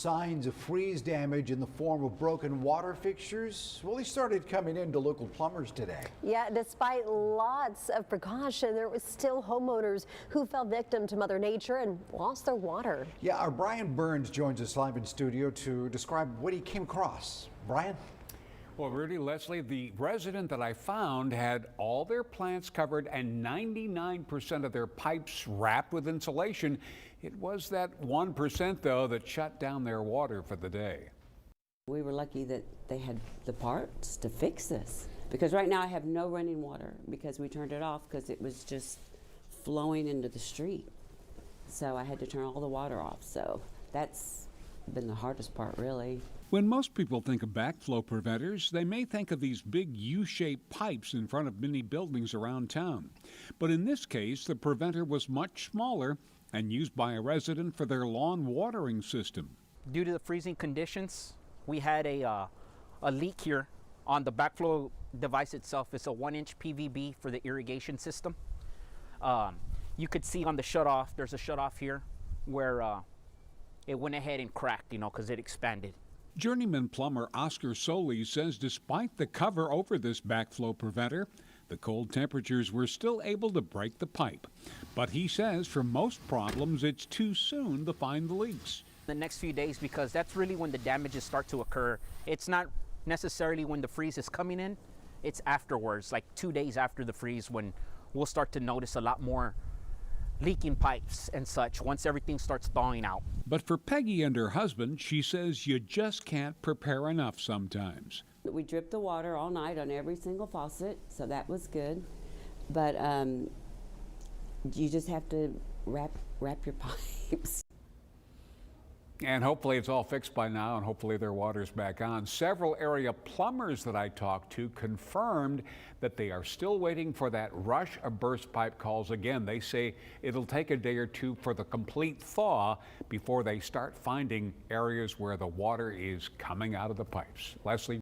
Signs of freeze damage in the form of broken water fixtures. Well, they started coming in to local plumbers today. Yeah, despite lots of precaution, there was still homeowners who fell victim to Mother Nature and lost their water. Yeah, our Brian Burns joins us live in studio to describe what he came across. Brian? Well, Rudy, Leslie, the resident that I found had all their plants covered and 99% of their pipes wrapped with insulation. It was that 1%, though, that shut down their water for the day. We were lucky that they had the parts to fix this, because right now I have no running water because we turned it off because it was just flowing into the street. So I had to turn all the water off. So that's been the hardest part, really. When most people think of backflow preventers, they may think of these big U-shaped pipes in front of many buildings around town. But in this case, the preventer was much smaller and used by a resident for their lawn watering system. Due to the freezing conditions, we had a leak here on the backflow device itself. It's a 1-inch PVB for the irrigation system. You could see on the shutoff, there's a shutoff here where it went ahead and cracked, because it expanded. Journeyman plumber Oscar Soli says despite the cover over this backflow preventer, the cold temperatures were still able to break the pipe. But he says for most problems, it's too soon to find the leaks. The next few days, because that's really when the damages start to occur. It's not necessarily when the freeze is coming in, it's afterwards, like 2 days after the freeze, when we'll start to notice a lot more leaking pipes and such once everything starts thawing out. But for Peggy and her husband, she says you just can't prepare enough sometimes. We dripped the water all night on every single faucet, so that was good. But you just have to wrap your pipes. And hopefully it's all fixed by now, and hopefully their water's back on. Several area plumbers that I talked to confirmed that they are still waiting for that rush of burst pipe calls again. They say it'll take a day or two for the complete thaw before they start finding areas where the water is coming out of the pipes. Leslie?